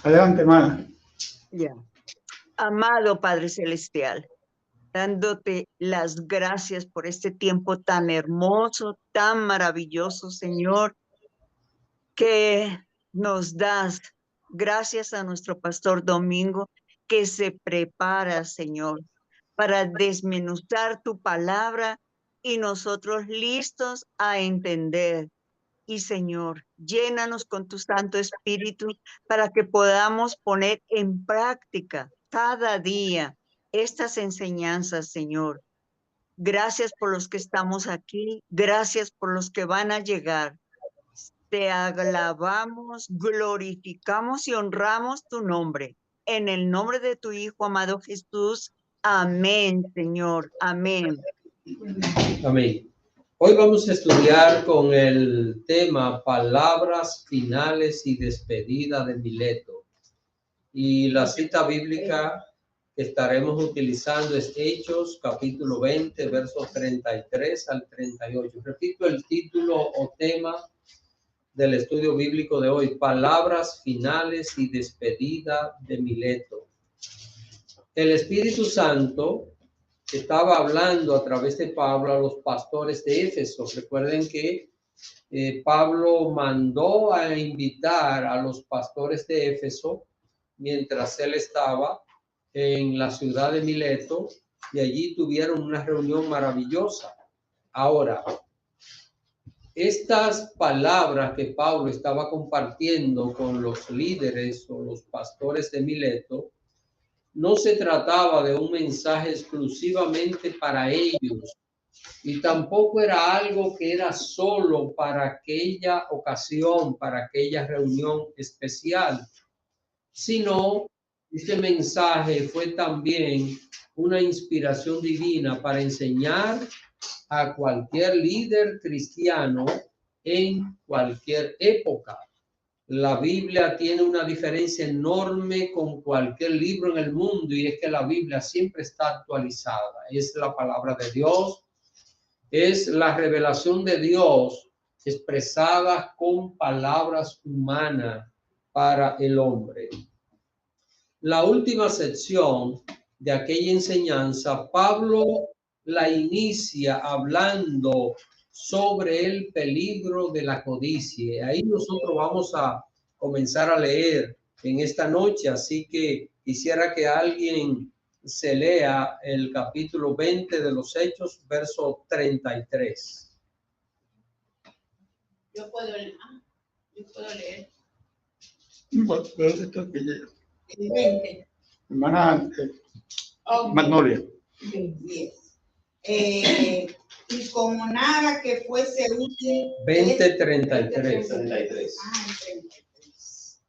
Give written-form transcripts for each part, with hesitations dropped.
Adelante, hermana. Ya. Amado Padre Celestial, dándote las gracias por este tiempo tan hermoso, tan maravilloso, Señor, que nos das. Gracias a nuestro pastor Domingo, que se prepara, Señor, para desmenuzar tu palabra y nosotros listos a entender. Y Señor, llénanos con tu Santo Espíritu para que podamos poner en práctica cada día estas enseñanzas, Señor. Gracias por los que estamos aquí, gracias por los que van a llegar. Te alabamos, glorificamos y honramos tu nombre. En el nombre de tu Hijo amado Jesús. Amén, Señor. Amén. Amén. Hoy vamos a estudiar con el tema palabras finales y despedida de Mileto. Y la cita bíblica que estaremos utilizando es Hechos, capítulo 20, versos 33 al 38. Repito el título o tema del estudio bíblico de hoy: palabras finales y despedida de Mileto. El Espíritu Santo estaba hablando a través de Pablo a los pastores de Éfeso. Recuerden que Pablo mandó a invitar a los pastores de Éfeso mientras él estaba en la ciudad de Mileto, y allí tuvieron una reunión maravillosa. Ahora, estas palabras que Pablo estaba compartiendo con los líderes o los pastores de Mileto, no se trataba de un mensaje exclusivamente para ellos, y tampoco era algo que era solo para aquella ocasión, para aquella reunión especial, sino este mensaje fue también una inspiración divina para enseñar a cualquier líder cristiano en cualquier época. La Biblia tiene una diferencia enorme con cualquier libro en el mundo, y es que la Biblia siempre está actualizada. Es la palabra de Dios, es la revelación de Dios expresada con palabras humanas para el hombre. La última sección de aquella enseñanza, Pablo la inicia hablando sobre el peligro de la codicia. Ahí nosotros vamos a comenzar a leer en esta noche, así que quisiera que alguien se lea el capítulo 20 de los Hechos, verso 33. Yo puedo leer. Bueno, pero esto que llega. El 20. Hermana Magnolia. Yes. Y como nada que fuese útil. 20:33. 33.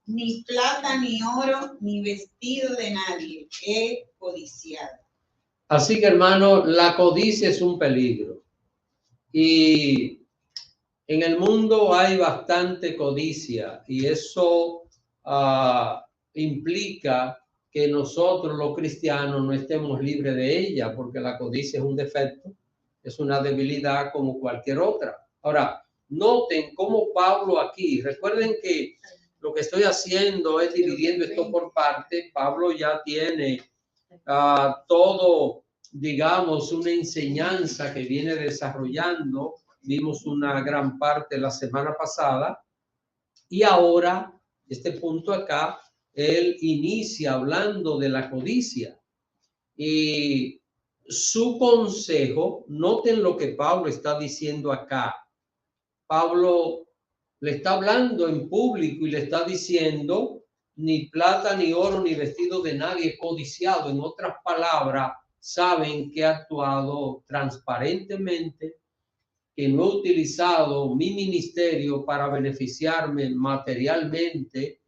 Ni plata, ni oro, ni vestido de nadie he codiciado. Así que, hermano, la codicia es un peligro. Y en el mundo hay bastante codicia, y eso implica que nosotros los cristianos no estemos libres de ella, porque la codicia es un defecto, es una debilidad como cualquier otra. Ahora, noten cómo Pablo aquí, recuerden que lo que estoy haciendo es dividiendo esto por partes. Pablo ya tiene todo, digamos, una enseñanza que viene desarrollando. Vimos una gran parte la semana pasada, y ahora, este punto acá, él inicia hablando de la codicia. Y su consejo, noten lo que Pablo está diciendo acá. Pablo le está hablando en público y le está diciendo: ni plata, ni oro, ni vestido de nadie codiciado. En otras palabras, saben que he actuado transparentemente, que no he utilizado mi ministerio para beneficiarme materialmente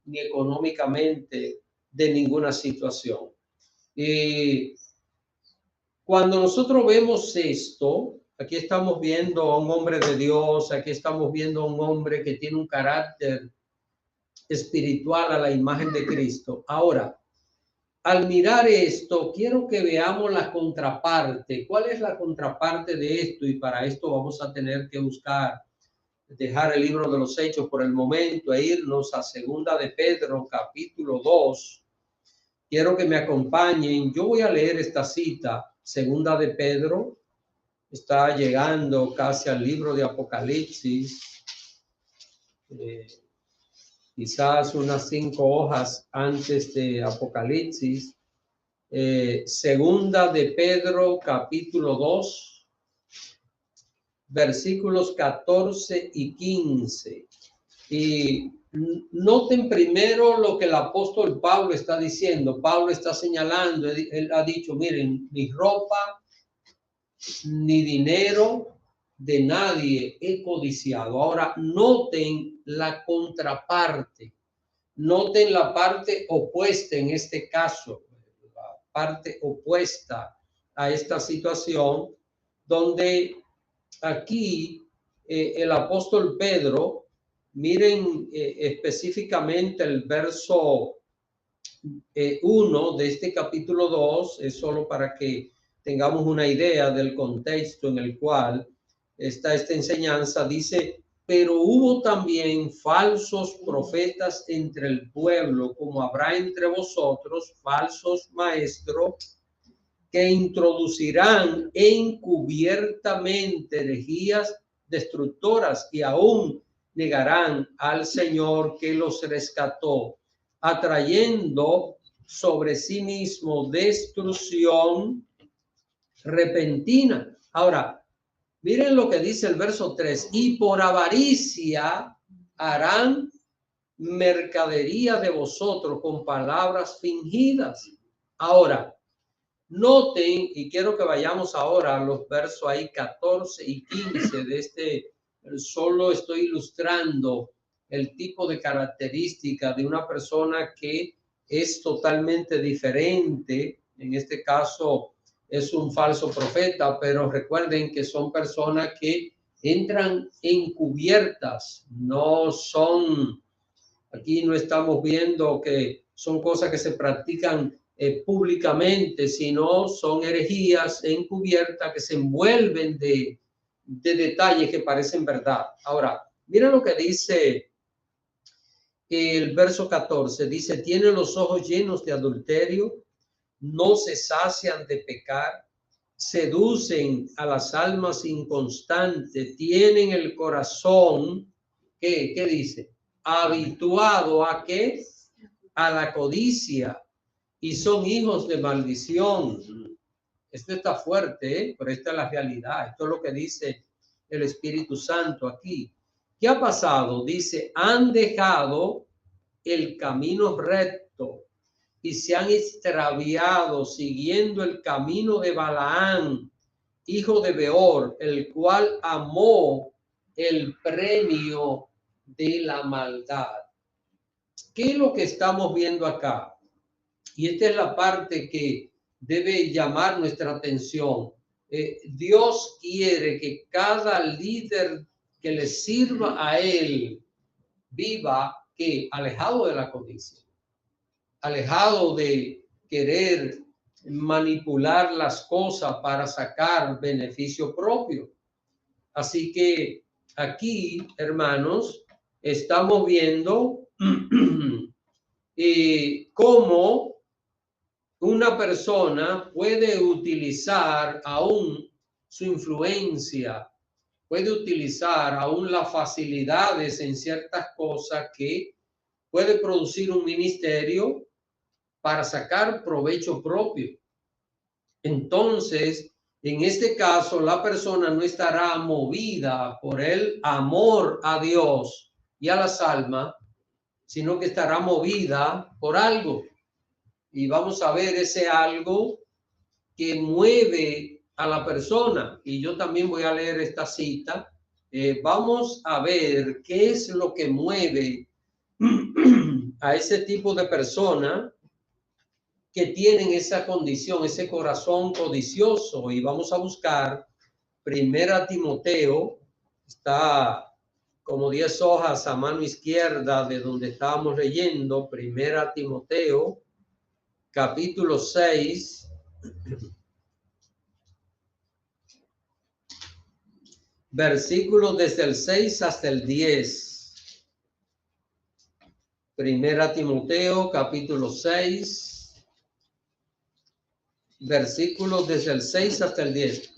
ni económicamente de ninguna situación. Y cuando nosotros vemos esto, aquí estamos viendo a un hombre de Dios, aquí estamos viendo a un hombre que tiene un carácter espiritual a la imagen de Cristo. Ahora, al mirar esto, quiero que veamos la contraparte. ¿Cuál es la contraparte de esto? Y para esto vamos a tener que buscar dejar el libro de los Hechos por el momento e irnos a Segunda de Pedro, capítulo 2. Quiero que me acompañen. Yo voy a leer esta cita, Segunda de Pedro. Está llegando casi al libro de Apocalipsis. Quizás unas 5 hojas antes de Apocalipsis. Segunda de Pedro, capítulo 2, versículos 14 y 15. Y noten primero lo que el apóstol Pablo está diciendo. Pablo está señalando, él ha dicho, miren, ni ropa, ni dinero de nadie he codiciado. Ahora, noten la contraparte. Noten la parte opuesta en este caso, la parte opuesta a esta situación, donde aquí el apóstol Pedro, miren específicamente el verso 1 de este capítulo 2, es solo para que tengamos una idea del contexto en el cual está esta enseñanza. Dice: pero hubo también falsos profetas entre el pueblo, como habrá entre vosotros falsos maestros, que introducirán encubiertamente herejías destructoras y aún negarán al Señor que los rescató, atrayendo sobre sí mismo destrucción repentina. Ahora, miren lo que dice el verso 3. Y por avaricia harán mercadería de vosotros con palabras fingidas. Ahora, noten, y quiero que vayamos ahora a los versos ahí 14 y 15 de este. Solo estoy ilustrando el tipo de característica de una persona que es totalmente diferente. En este caso es un falso profeta, pero recuerden que son personas que entran encubiertas, no son, aquí no estamos viendo que son cosas que se practican públicamente, sino son herejías encubiertas que se envuelven de detalles que parecen verdad. Ahora, miren lo que dice el verso 14, dice: tienen los ojos llenos de adulterio, no se sacian de pecar, seducen a las almas inconstantes, tienen el corazón, ¿qué dice? Habituado ¿a qué? A la codicia, y son hijos de maldición. Esto está fuerte, pero esta es la realidad. Esto es lo que dice el Espíritu Santo aquí. ¿Qué ha pasado? Dice: han dejado el camino recto y se han extraviado siguiendo el camino de Balaán, hijo de Beor, el cual amó el premio de la maldad. ¿Qué es lo que estamos viendo acá? Y esta es la parte que debe llamar nuestra atención. Dios quiere que cada líder que le sirva a él viva que alejado de la codicia, alejado de querer manipular las cosas para sacar beneficio propio. Así que aquí, hermanos, estamos viendo cómo una persona puede utilizar aún su influencia, puede utilizar aún las facilidades en ciertas cosas que puede producir un ministerio para sacar provecho propio. Entonces, en este caso, la persona no estará movida por el amor a Dios y a las almas, sino que estará movida por algo. Y vamos a ver ese algo que mueve a la persona. Y yo también voy a leer esta cita. Vamos a ver qué es lo que mueve a ese tipo de persona que tienen esa condición, ese corazón codicioso. Y vamos a buscar Primera Timoteo, está como 10 hojas a mano izquierda de donde estábamos leyendo. Primera Timoteo, capítulo 6, versículos desde el 6 hasta el 10. Primera Timoteo, capítulo 6, versículos desde el 6 hasta el 10.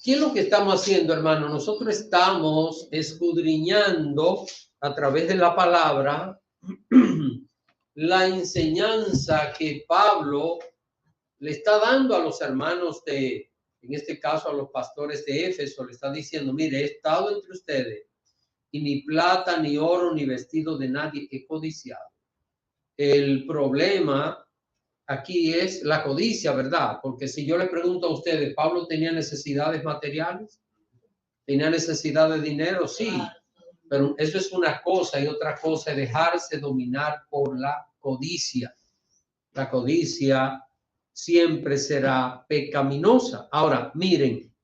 ¿Qué es lo que estamos haciendo, hermano? Nosotros estamos escudriñando a través de la palabra la enseñanza que Pablo le está dando a los hermanos de, en este caso a los pastores de Éfeso. Le está diciendo, mire, he estado entre ustedes y ni plata, ni oro, ni vestido de nadie he codiciado. El problema aquí es la codicia, ¿verdad? Porque si yo le pregunto a ustedes, ¿Pablo tenía necesidades materiales? ¿Tenía necesidad de dinero? Sí, pero eso es una cosa, y otra cosa es dejarse dominar por la codicia. La codicia siempre será pecaminosa. Ahora, miren,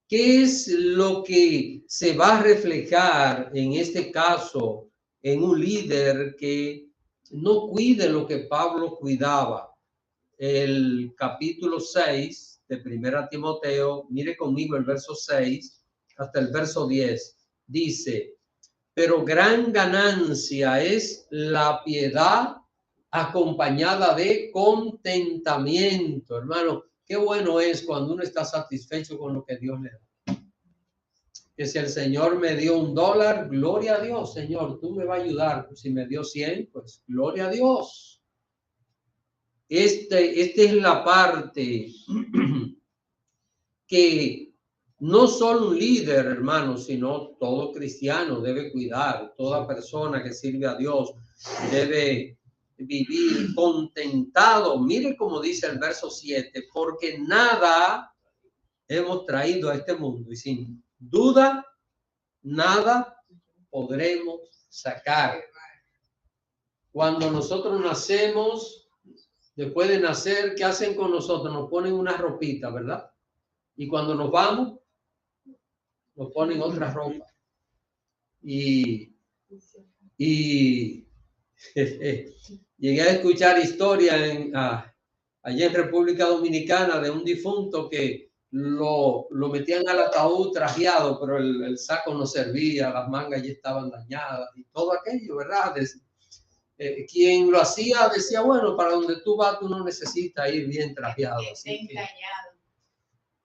¿qué es lo que se va a reflejar en este caso en un líder que no cuide lo que Pablo cuidaba? El capítulo 6 de Primera Timoteo, mire conmigo el verso 6 hasta el verso 10, dice, pero gran ganancia es la piedad acompañada de contentamiento. Hermano, qué bueno es cuando uno está satisfecho con lo que Dios le da. Que si el Señor me dio $1, gloria a Dios, Señor, tú me vas a ayudar. Si me dio 100, pues gloria a Dios. Esta es la parte que no solo un líder, hermano, sino todo cristiano debe cuidar. Toda persona que sirve a Dios debe vivir contentado. Mire cómo dice el verso 7, porque nada hemos traído a este mundo y sin duda nada podremos sacar. Cuando nosotros nacemos, después de nacer, ¿qué hacen con nosotros? Nos ponen una ropita, ¿verdad? Y cuando nos vamos, nos ponen otra ropa. Y llegué a escuchar historias allá en República Dominicana de un difunto que lo metían al ataúd trajeado, pero el saco no servía, las mangas ya estaban dañadas y todo aquello, ¿verdad? Quien lo hacía decía, bueno, para donde tú vas tú no necesitas ir bien trajeado.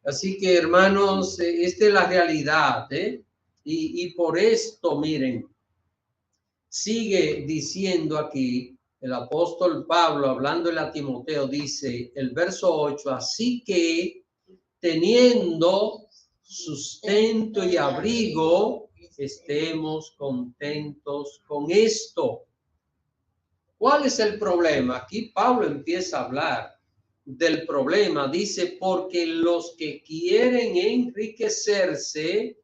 Así que hermanos, esta es la realidad, ¿eh? Y por esto, miren, sigue diciendo aquí el apóstol Pablo, hablándole a Timoteo, dice el verso 8, así que teniendo sustento y abrigo, estemos contentos con esto. ¿Cuál es el problema? Aquí Pablo empieza a hablar del problema. Dice, porque los que quieren enriquecerse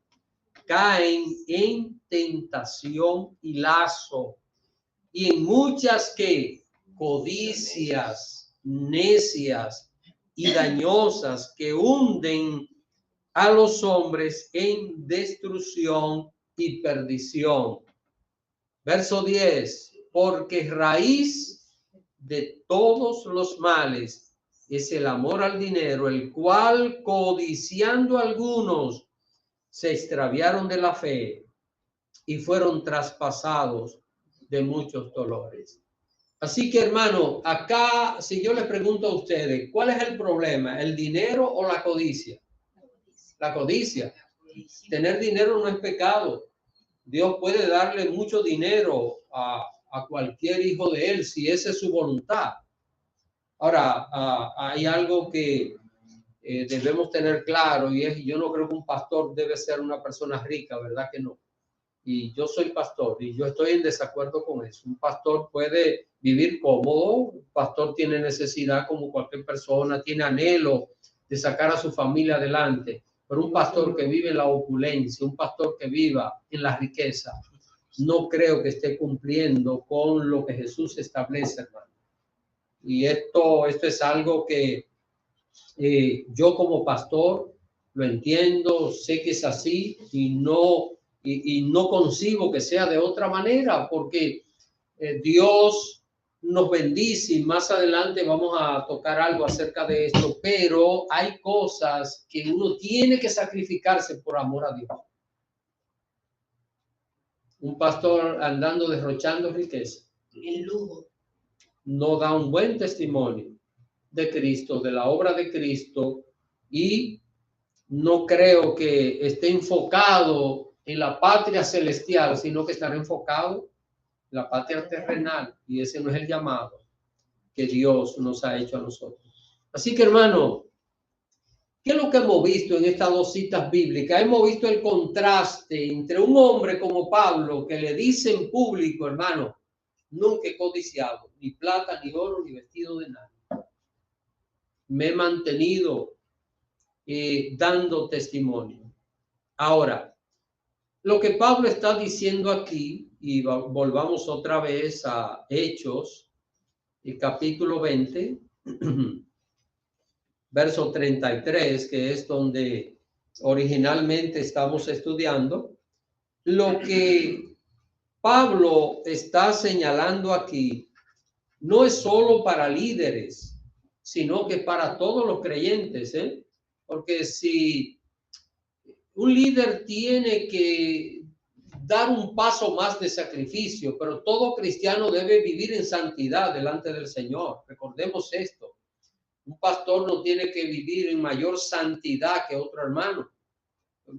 caen en tentación y lazo y en muchas codicias necias y dañosas que hunden a los hombres en destrucción y perdición. Verso 10. Porque raíz de todos los males es el amor al dinero, el cual, codiciando algunos, se extraviaron de la fe y fueron traspasados de muchos dolores. Así que, hermano, acá, si yo les pregunto a ustedes, ¿cuál es el problema? ¿El dinero o la codicia? La codicia. Tener dinero no es pecado. Dios puede darle mucho dinero a cualquier hijo de él, si esa es su voluntad. Ahora, hay algo que debemos tener claro, y es, yo no creo que un pastor debe ser una persona rica, ¿verdad que no? Y yo soy pastor, y yo estoy en desacuerdo con eso. Un pastor puede vivir cómodo, un pastor tiene necesidad como cualquier persona, tiene anhelo de sacar a su familia adelante, pero un pastor que vive en la opulencia, un pastor que viva en la riqueza, no creo que esté cumpliendo con lo que Jesús establece, hermano. Y esto es algo que yo como pastor lo entiendo, sé que es así y no concibo que sea de otra manera, porque Dios nos bendice y más adelante vamos a tocar algo acerca de esto, pero hay cosas que uno tiene que sacrificarse por amor a Dios. Un pastor andando derrochando riqueza, El lujo. no da un buen testimonio de Cristo, de la obra de Cristo, y no creo que esté enfocado en la patria celestial, sino que estará enfocado en la patria terrenal, y ese no es el llamado que Dios nos ha hecho a nosotros. Así que, hermano, ¿qué es lo que hemos visto en estas dos citas bíblicas? Hemos visto el contraste entre un hombre como Pablo, que le dice en público, hermano, nunca he codiciado ni plata, ni oro, ni vestido de nadie. Me he mantenido dando testimonio. Ahora, lo que Pablo está diciendo aquí, y volvamos otra vez a Hechos, el capítulo 20, verso 33, que es donde originalmente estamos estudiando, lo que Pablo está señalando aquí no es solo para líderes, sino que para todos los creyentes, ¿eh? Porque si un líder tiene que dar un paso más de sacrificio, pero todo cristiano debe vivir en santidad delante del Señor. Recordemos esto. Un pastor no tiene que vivir en mayor santidad que otro hermano.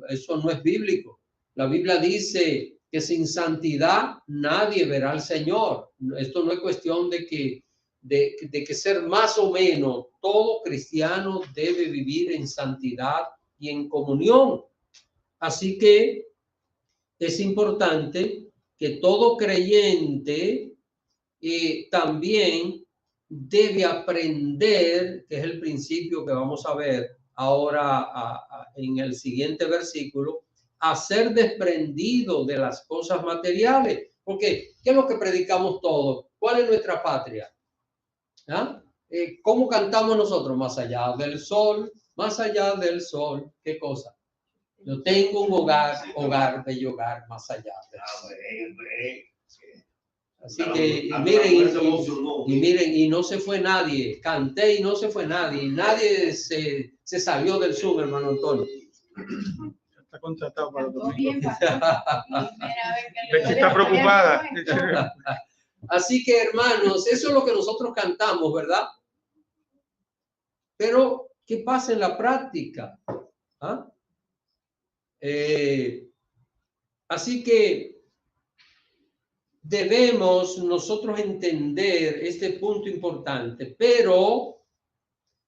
Eso no es bíblico. La Biblia dice que sin santidad nadie verá al Señor. Esto no es cuestión de que ser más o menos. Todo cristiano debe vivir en santidad y en comunión. Así que es importante que todo creyente también debe aprender, que es el principio que vamos a ver ahora en el siguiente versículo, a ser desprendido de las cosas materiales. Porque, ¿qué es lo que predicamos todos? ¿Cuál es nuestra patria? ¿Ah? ¿Cómo cantamos nosotros? Más allá del sol, más allá del sol. ¿Qué cosa? Yo tengo un hogar, bello hogar, más allá del sol. Así que miren, y no se fue nadie. Canté y no se fue nadie. Nadie se salió del Zoom, hermano Antonio. Está contratado para el domingo. Está preocupada. Así que, hermanos, eso es lo que nosotros cantamos, ¿verdad? Pero, ¿qué pasa en la práctica? ¿Ah? Así que debemos nosotros entender este punto importante, pero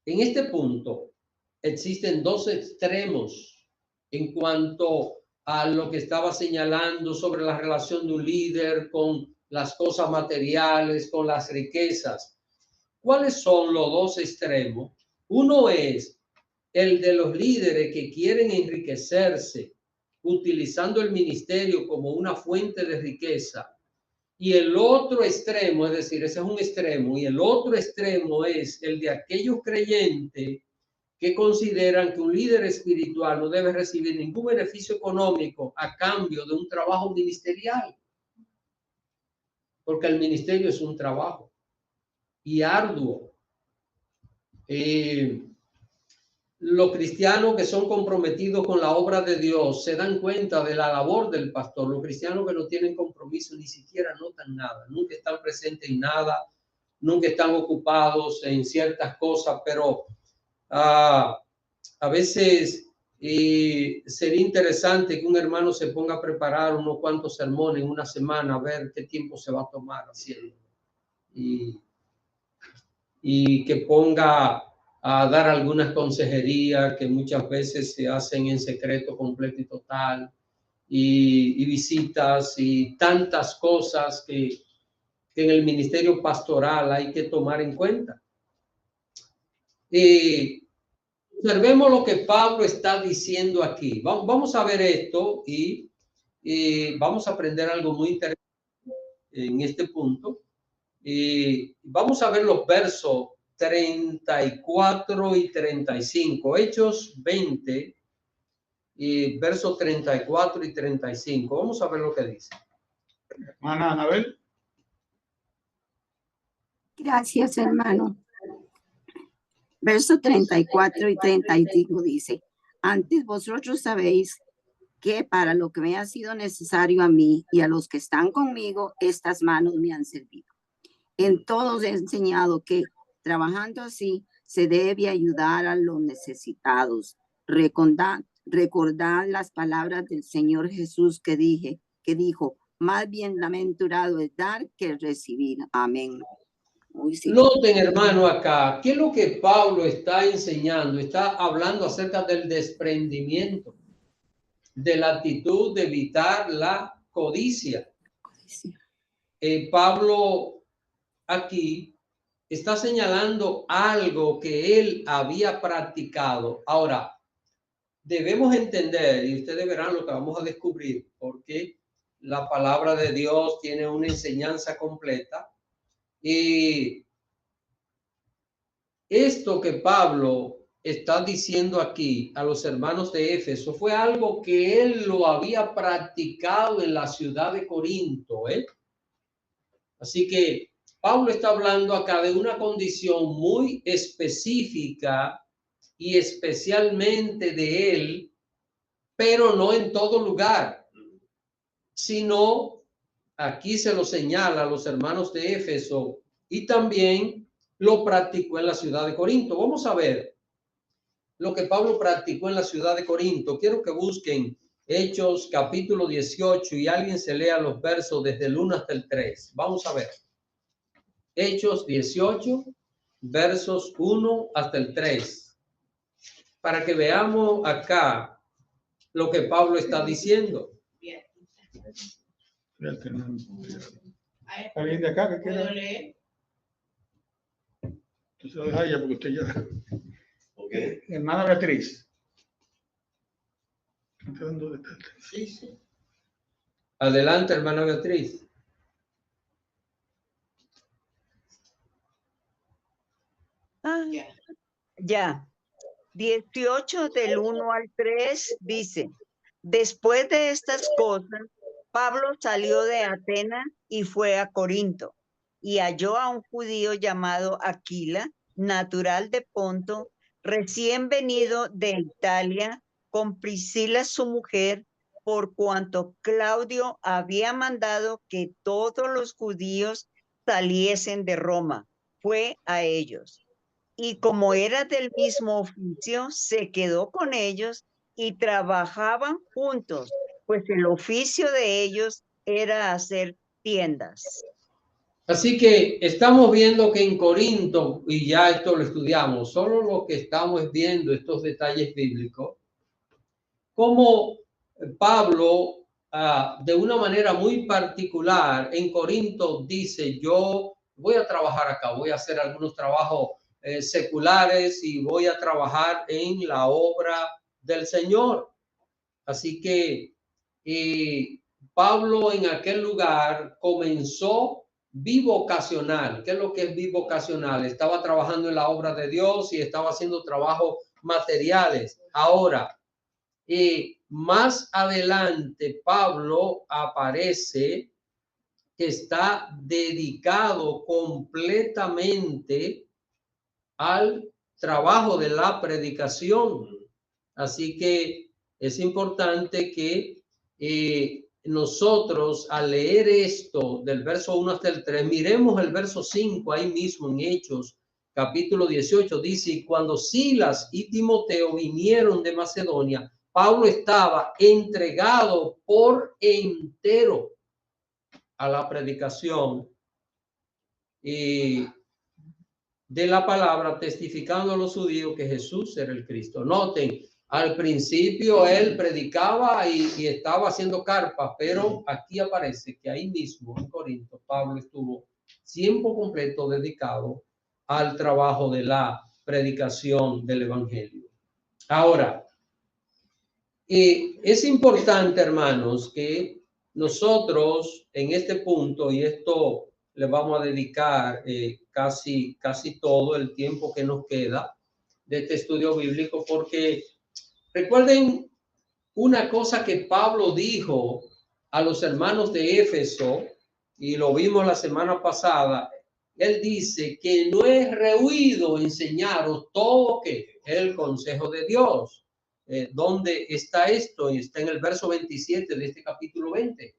en este punto existen dos extremos en cuanto a lo que estaba señalando sobre la relación de un líder con las cosas materiales, con las riquezas. ¿Cuáles son los dos extremos? Uno es el de los líderes que quieren enriquecerse utilizando el ministerio como una fuente de riqueza. Y el otro extremo, es decir, ese es un extremo, y el otro extremo es el de aquellos creyentes que consideran que un líder espiritual no debe recibir ningún beneficio económico a cambio de un trabajo ministerial. Porque el ministerio es un trabajo y arduo. Los cristianos que son comprometidos con la obra de Dios se dan cuenta de la labor del pastor. Los cristianos que no tienen compromiso ni siquiera notan nada, nunca están presentes en nada, nunca están ocupados en ciertas cosas, pero a veces sería interesante que un hermano se ponga a preparar unos cuantos sermones en una semana, a ver qué tiempo se va a tomar haciendo. Y que ponga a dar algunas consejerías que muchas veces se hacen en secreto completo y total, y visitas y tantas cosas que en el ministerio pastoral hay que tomar en cuenta. Observemos lo que Pablo está diciendo aquí. Vamos a ver esto y vamos a aprender algo muy interesante en este punto. Vamos a ver los versos 34 y 35. Hechos 20, versos 34 y 35. Vamos a ver lo que dice. Hermana Anabel. Gracias, hermano. Verso 34 y 35 dice, antes vosotros sabéis que para lo que me ha sido necesario a mí y a los que están conmigo, estas manos me han servido. En todos he enseñado que trabajando así se debe ayudar a los necesitados. Recordad las palabras del Señor Jesús que dijo, más bienaventurado es dar que recibir. Amén. Sí. Noten, hermano, acá, ¿qué es lo que Pablo está enseñando? Está hablando acerca del desprendimiento, de la actitud de evitar la codicia. Pablo aquí está señalando algo que él había practicado. Ahora, debemos entender, y ustedes verán lo que vamos a descubrir, porque la palabra de Dios tiene una enseñanza completa. Y esto que Pablo está diciendo aquí a los hermanos de Éfeso fue algo que él lo había practicado en la ciudad de Corinto, ¿eh? Así que Pablo está hablando acá de una condición muy específica y especialmente de él, pero no en todo lugar, sino aquí se lo señala a los hermanos de Éfeso y también lo practicó en la ciudad de Corinto. Vamos a ver lo que Pablo practicó en la ciudad de Corinto. Quiero que busquen Hechos capítulo 18 y alguien se lea los versos desde el 1 hasta el 3. Vamos a ver. Hechos 18, versos 1 hasta el 3. Para que veamos acá lo que Pablo está diciendo. ¿Alguien de acá que quiera? Entonces lo deja ella porque usted ya. Okay. Hermana Beatriz. Sí, sí. Adelante, hermana Beatriz. Ya. 18 del 1 al 3 dice, después de estas cosas, Pablo salió de Atenas y fue a Corinto y halló a un judío llamado Aquila, natural de Ponto, recién venido de Italia, con Priscila su mujer, por cuanto Claudio había mandado que todos los judíos saliesen de Roma. Fue a ellos. Y como era del mismo oficio, se quedó con ellos y trabajaban juntos, pues el oficio de ellos era hacer tiendas. Así que estamos viendo que en Corinto, y ya esto lo estudiamos, solo lo que estamos viendo estos detalles bíblicos, como Pablo, de una manera muy particular, en Corinto dice, yo voy a trabajar acá, voy a hacer algunos trabajos seculares y voy a trabajar en la obra del Señor. Así que Pablo en aquel lugar comenzó bivocacional. ¿Qué es lo que es bivocacional? Estaba trabajando en la obra de Dios y estaba haciendo trabajos materiales. Ahora, más adelante, Pablo aparece que está dedicado completamente al trabajo de la predicación. Así que es importante que nosotros al leer esto del verso 1 hasta el 3, miremos el verso 5 ahí mismo en Hechos, capítulo 18, dice, y cuando Silas y Timoteo vinieron de Macedonia, Pablo estaba entregado por entero a la predicación y de la palabra, testificando a los judíos que Jesús era el Cristo. Noten, al principio él predicaba y estaba haciendo carpas, pero aquí aparece que ahí mismo en Corinto Pablo estuvo tiempo completo dedicado al trabajo de la predicación del evangelio. Ahora, es importante, hermanos, que nosotros en este punto, y esto le vamos a dedicar casi todo el tiempo que nos queda de este estudio bíblico, porque recuerden una cosa que Pablo dijo a los hermanos de Éfeso, y lo vimos la semana pasada, él dice que no es rehuido enseñaros todo que el consejo de Dios. ¿Dónde está esto? Está en el verso 27 de este capítulo 20.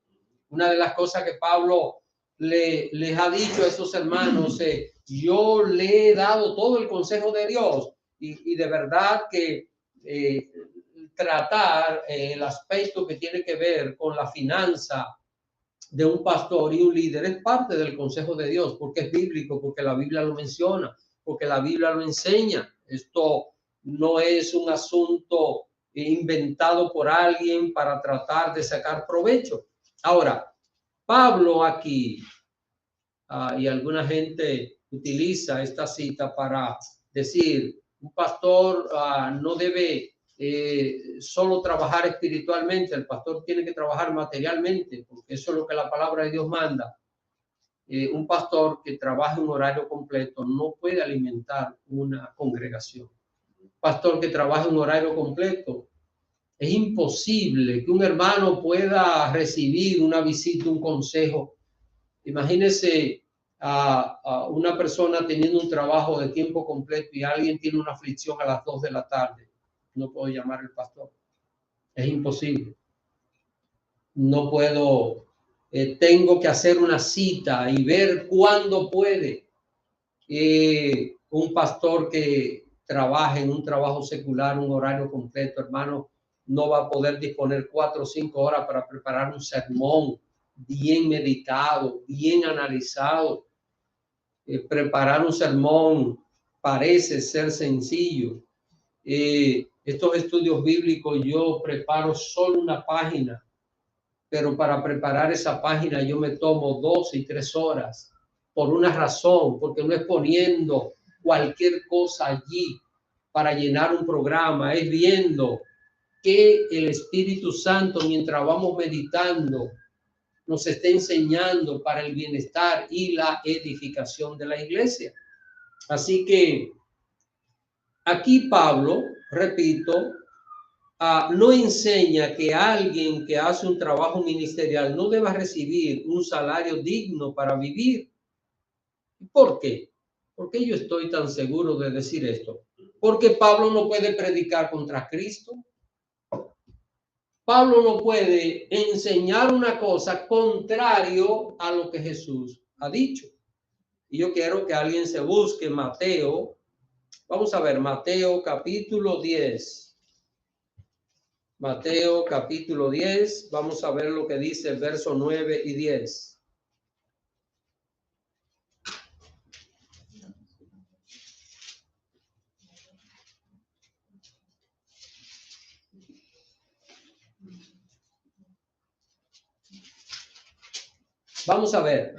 Una de las cosas que Pablo les ha dicho a esos hermanos, yo le he dado todo el consejo de Dios y de verdad que tratar el aspecto que tiene que ver con la finanza de un pastor y un líder es parte del consejo de Dios, porque es bíblico, porque la Biblia lo menciona, porque la Biblia lo enseña. Esto no es un asunto inventado por alguien para tratar de sacar provecho. Ahora, Pablo aquí, y alguna gente utiliza esta cita para decir, un pastor no debe solo trabajar espiritualmente, el pastor tiene que trabajar materialmente, porque eso es lo que la palabra de Dios manda. Un pastor que trabaja un horario completo no puede alimentar una congregación. Un pastor que trabaja un horario completo, es imposible que un hermano pueda recibir una visita, un consejo. Imagínese a una persona teniendo un trabajo de tiempo completo y alguien tiene una aflicción a las 2 de la tarde. No puedo llamar al pastor. Es imposible. No puedo, tengo que hacer una cita y ver cuándo puede. Un pastor que trabaja en un trabajo secular, un horario completo, hermano, no va a poder disponer 4 o 5 horas para preparar un sermón bien meditado, bien analizado. Preparar un sermón parece ser sencillo. Estos estudios bíblicos yo preparo solo una página, pero para preparar esa página yo me tomo 2 y 3 horas por una razón, porque no es poniendo cualquier cosa allí para llenar un programa, es viendo que el Espíritu Santo, mientras vamos meditando, nos está enseñando para el bienestar y la edificación de la iglesia. Así que aquí Pablo, repito, no enseña que alguien que hace un trabajo ministerial no deba recibir un salario digno para vivir. ¿Por qué? ¿Por qué yo estoy tan seguro de decir esto? Porque Pablo no puede predicar contra Cristo. Pablo no puede enseñar una cosa contrario a lo que Jesús ha dicho. Y yo quiero que alguien se busque Mateo. Vamos a ver, Mateo capítulo 10. Mateo capítulo 10. Vamos a ver lo que dice el verso 9 y 10. Vamos a ver,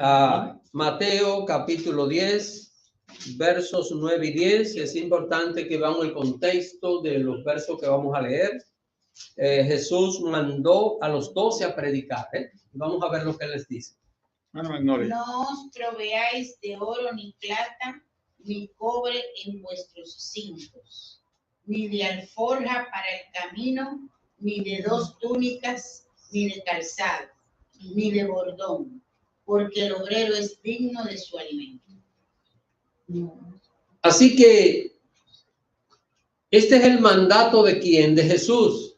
Mateo capítulo 10, versos 9 y 10. Es importante que veamos el contexto de los versos que vamos a leer. Jesús mandó a los 12 a predicar. Vamos a ver lo que les dice. No os proveáis de oro ni plata, ni cobre en vuestros cintos, ni de alforja para el camino, ni de 2 túnicas, ni de calzado, ni de bordón, porque el obrero es digno de su alimento. Así que este es el mandato de quién, de Jesús.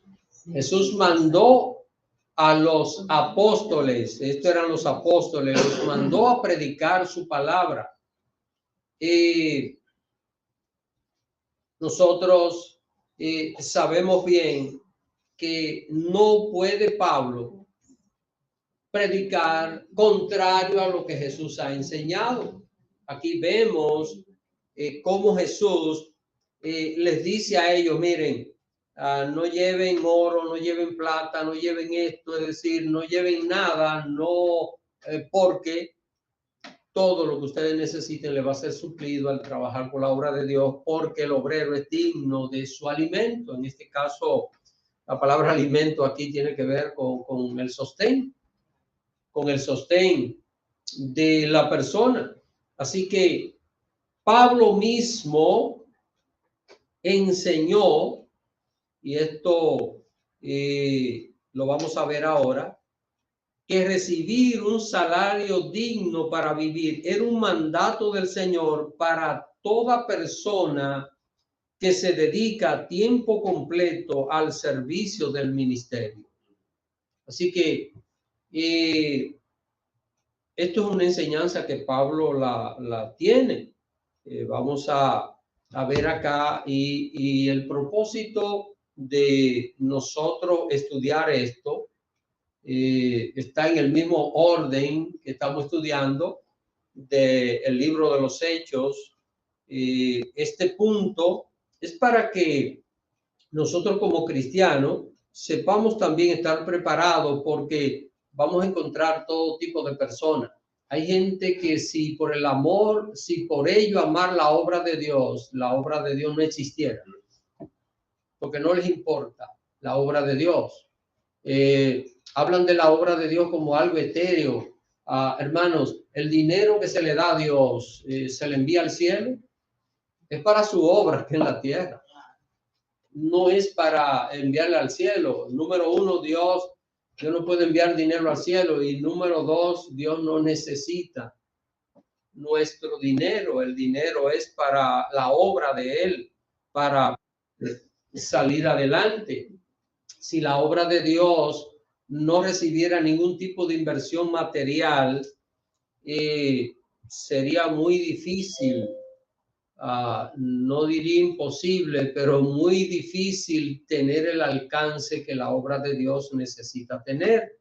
Jesús mandó a los apóstoles, estos eran los apóstoles, los mandó a predicar su palabra. Nosotros sabemos bien que no puede Pablo predicar contrario a lo que Jesús ha enseñado. Aquí vemos cómo Jesús les dice a ellos, miren, no lleven oro, no lleven plata, no lleven esto, es decir, no lleven nada, porque todo lo que ustedes necesiten le va a ser suplido al trabajar por la obra de Dios, porque el obrero es digno de su alimento. En este caso, la palabra alimento aquí tiene que ver con el sostén, de la persona. Así que Pablo mismo enseñó, y esto lo vamos a ver ahora, que recibir un salario digno para vivir era un mandato del Señor para toda persona que se dedica a tiempo completo al servicio del ministerio. Así que esto es una enseñanza que Pablo la tiene. Vamos a ver acá y el propósito de nosotros estudiar esto está en el mismo orden que estamos estudiando del libro de los Hechos. Este punto es para que nosotros como cristianos sepamos también estar preparados, porque vamos a encontrar todo tipo de personas. Hay gente que si por el amor, si por ello amar la obra de Dios no existiera, porque no les importa la obra de Dios. Hablan de la obra de Dios como algo etéreo. Hermanos, el dinero que se le da a Dios, se le envía al cielo, es para su obra que en la tierra. No es para enviarle al cielo. Número uno, Dios no puede enviar dinero al cielo. Y número dos, Dios no necesita nuestro dinero. El dinero es para la obra de Él, para salir adelante. Si la obra de Dios no recibiera ningún tipo de inversión material, sería muy difícil. No diría imposible, pero muy difícil tener el alcance que la obra de Dios necesita tener.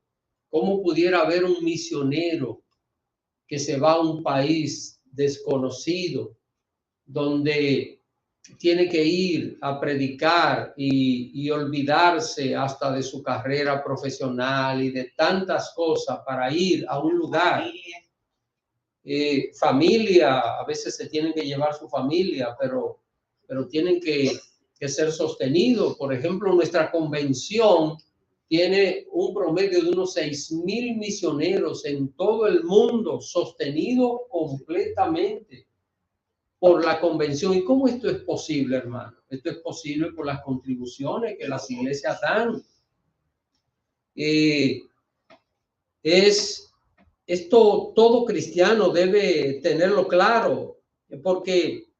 ¿Cómo pudiera haber un misionero que se va a un país desconocido, donde tiene que ir a predicar y olvidarse hasta de su carrera profesional y de tantas cosas para ir a un lugar? Familia, a veces se tienen que llevar su familia, pero tienen que ser sostenidos. Por ejemplo, nuestra convención tiene un promedio de unos 6,000 misioneros en todo el mundo, sostenido completamente por la convención. ¿Y cómo esto es posible, hermano? Esto es posible por las contribuciones que las iglesias dan. Esto todo cristiano debe tenerlo claro, porque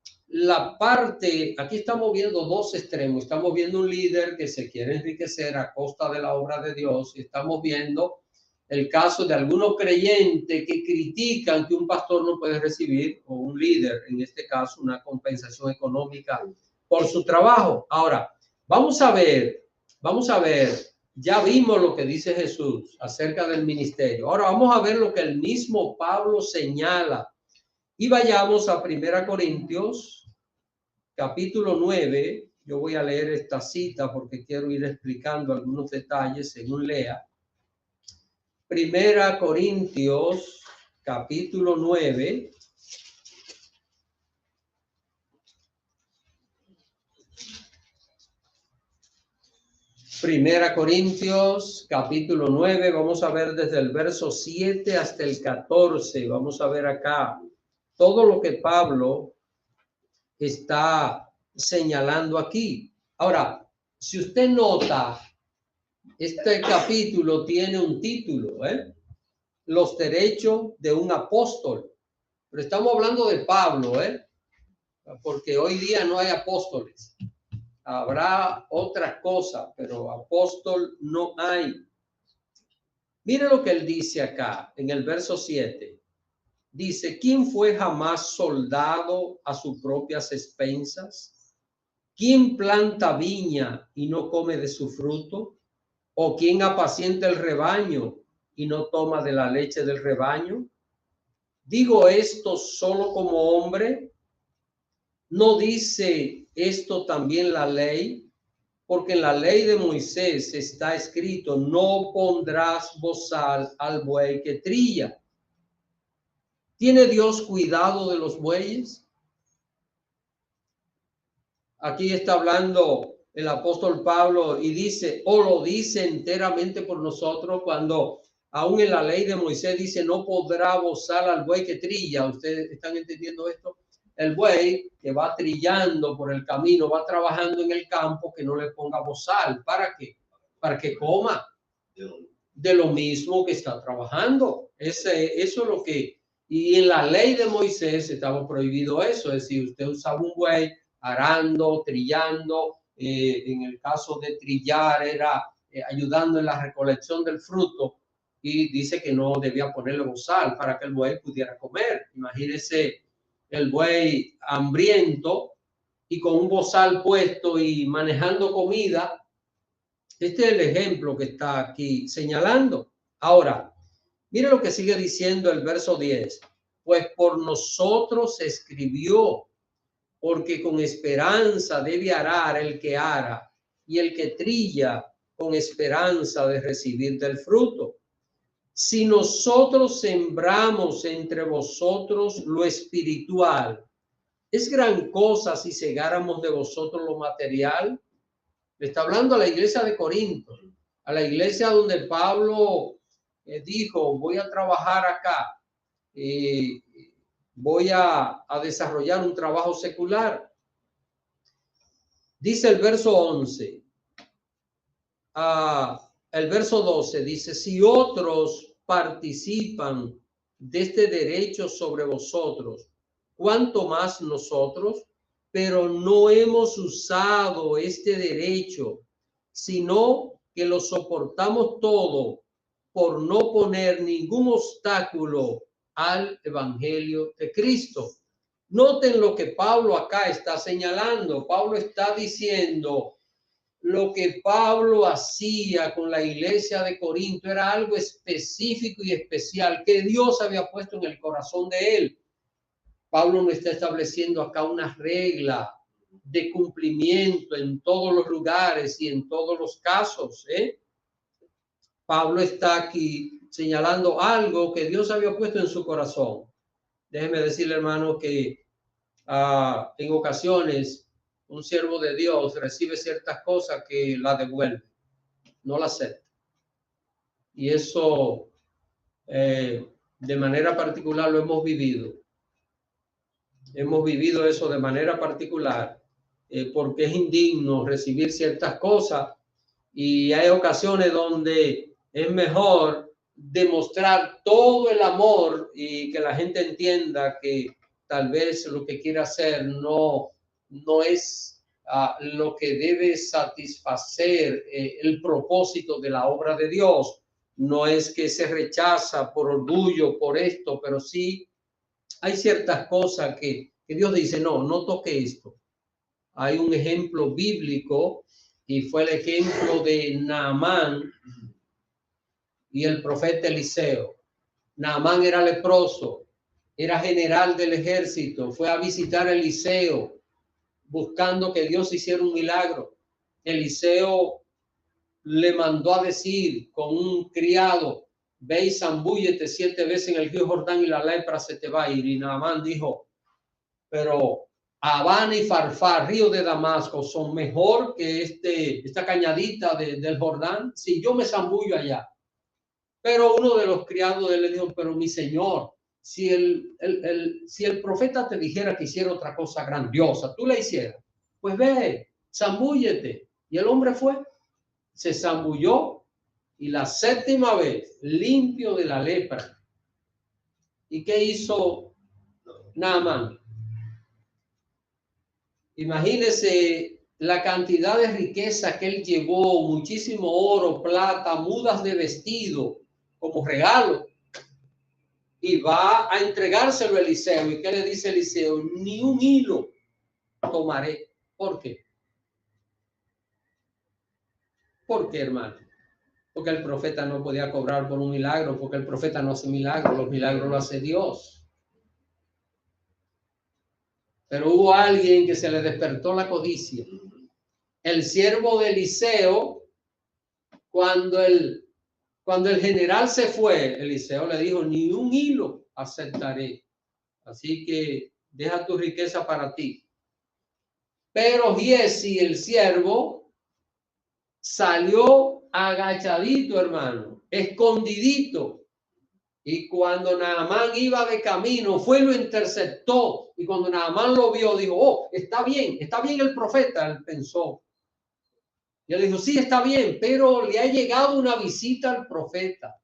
aquí estamos viendo dos extremos. Estamos viendo un líder que se quiere enriquecer a costa de la obra de Dios, y estamos viendo el caso de algunos creyentes que critican que un pastor no puede recibir, o un líder, en este caso, una compensación económica por su trabajo. Ahora, vamos a ver. Ya vimos lo que dice Jesús acerca del ministerio. Ahora vamos a ver lo que el mismo Pablo señala. Y vayamos a 1 Corintios, capítulo 9. Yo voy a leer esta cita porque quiero ir explicando algunos detalles según lea. 1 Corintios, capítulo 9. Primera Corintios, capítulo 9, vamos a ver desde el verso 7 hasta el 14. Vamos a ver acá todo lo que Pablo está señalando aquí. Ahora, si usted nota, este capítulo tiene un título, Los derechos de un apóstol. Pero estamos hablando de Pablo, porque hoy día no hay apóstoles. Habrá otras cosas, pero apóstol no hay. Mire lo que él dice acá en el verso 7. Dice: ¿quién fue jamás soldado a sus propias expensas? ¿Quién planta viña y no come de su fruto? ¿O quién apacienta el rebaño y no toma de la leche del rebaño? ¿Digo esto solo como hombre? ¿No dice esto también la ley? Porque en la ley de Moisés está escrito: no pondrás bozal al buey que trilla. ¿Tiene Dios cuidado de los bueyes? Aquí está hablando el apóstol Pablo y dice, o lo dice enteramente por nosotros, cuando aún en la ley de Moisés dice: no podrá bozal al buey que trilla. ¿Ustedes están entendiendo esto? El buey que va trillando por el camino, va trabajando en el campo, que no le ponga bozal. ¿Para qué? Para que coma. de lo mismo que está trabajando. Eso es lo que, y en la ley de Moisés estaba prohibido eso, es decir, usted usaba un buey arando, trillando, en el caso de trillar era ayudando en la recolección del fruto, y dice que no debía ponerle bozal para que el buey pudiera comer. Imagínese el buey hambriento y con un bozal puesto y manejando comida. Este es el ejemplo que está aquí señalando. Ahora, mire lo que sigue diciendo el verso 10. Pues por nosotros se escribió, porque con esperanza debe arar el que ara, y el que trilla con esperanza de recibir del fruto. Si nosotros sembramos entre vosotros lo espiritual, ¿es gran cosa si segáramos de vosotros lo material? Le está hablando a la iglesia de Corinto, a la iglesia donde Pablo dijo, voy a trabajar acá, voy a desarrollar un trabajo secular. Dice el verso 11, el verso 12 dice, si otros participan de este derecho sobre vosotros, ¿cuánto más nosotros? Pero no hemos usado este derecho, sino que lo soportamos todo por no poner ningún obstáculo al evangelio de Cristo. Noten lo que Pablo acá está señalando. Pablo está diciendo lo que Pablo hacía con la iglesia de Corinto era algo específico y especial que Dios había puesto en el corazón de él. Pablo no está estableciendo acá una regla de cumplimiento en todos los lugares y en todos los casos. Pablo está aquí señalando algo que Dios había puesto en su corazón. Déjeme decirle, hermano, que en ocasiones un siervo de Dios recibe ciertas cosas que la devuelve, no la acepta. Y eso de manera particular lo hemos vivido. Hemos vivido eso de manera particular porque es indigno recibir ciertas cosas y hay ocasiones donde es mejor demostrar todo el amor y que la gente entienda que tal vez lo que quiere hacer no es lo que debe satisfacer el propósito de la obra de Dios. No es que se rechaza por orgullo, por esto, pero sí hay ciertas cosas que Dios dice, no toque esto. Hay un ejemplo bíblico y fue el ejemplo de Naamán y el profeta Eliseo. Naamán era leproso, era general del ejército, fue a visitar a Eliseo buscando que Dios hiciera un milagro. Eliseo le mandó a decir con un criado, ve y zambúllete 7 veces en el río Jordán y la lepra se te va a ir. Y Naamán dijo, pero Habana y Farfar, río de Damasco, son mejor que esta cañadita del Jordán. Si yo me zambullo allá. Pero uno de los criados de él le dijo, pero mi señor, si el profeta te dijera que hiciera otra cosa grandiosa, tú la hicieras, pues ve, zambúllete. Y el hombre fue, se zambulló y la 7ª vez limpio de la lepra. ¿Y qué hizo Naamán? Imagínese la cantidad de riqueza que él llevó, muchísimo oro, plata, mudas de vestido como regalo. Y va a entregárselo a Eliseo. ¿Y qué le dice Eliseo? Ni un hilo tomaré. ¿Por qué? ¿Por qué, hermano? Porque el profeta no podía cobrar por un milagro, porque el profeta no hace milagros, los milagros lo hace Dios. Pero hubo alguien que se le despertó la codicia. El siervo de Eliseo, cuando el general se fue, Eliseo le dijo, ni un hilo aceptaré. Así que deja tu riqueza para ti. Pero Giesi, el siervo, salió agachadito, hermano, escondidito. Y cuando Naamán iba de camino, fue y lo interceptó. Y cuando Naamán lo vio, dijo, oh, está bien el profeta. Él pensó, Y él dijo, sí, está bien, pero le ha llegado una visita al profeta.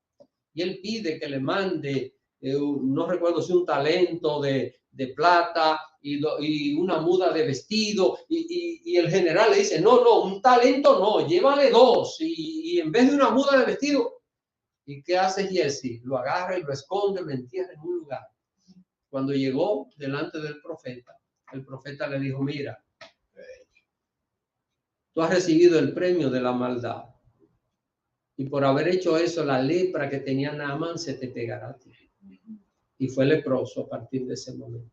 Y él pide que le mande, no recuerdo si un talento de plata y una muda de vestido. Y el general le dice, no, un talento no, llévale 2. Y en vez de una muda de vestido, ¿y qué hace Jesse? Lo agarra y lo esconde, lo entierra en un lugar. Cuando llegó delante del profeta, el profeta le dijo, mira, tú has recibido el premio de la maldad. Y por haber hecho eso, la lepra que tenía Naamán se te pegará a ti. Y fue leproso a partir de ese momento.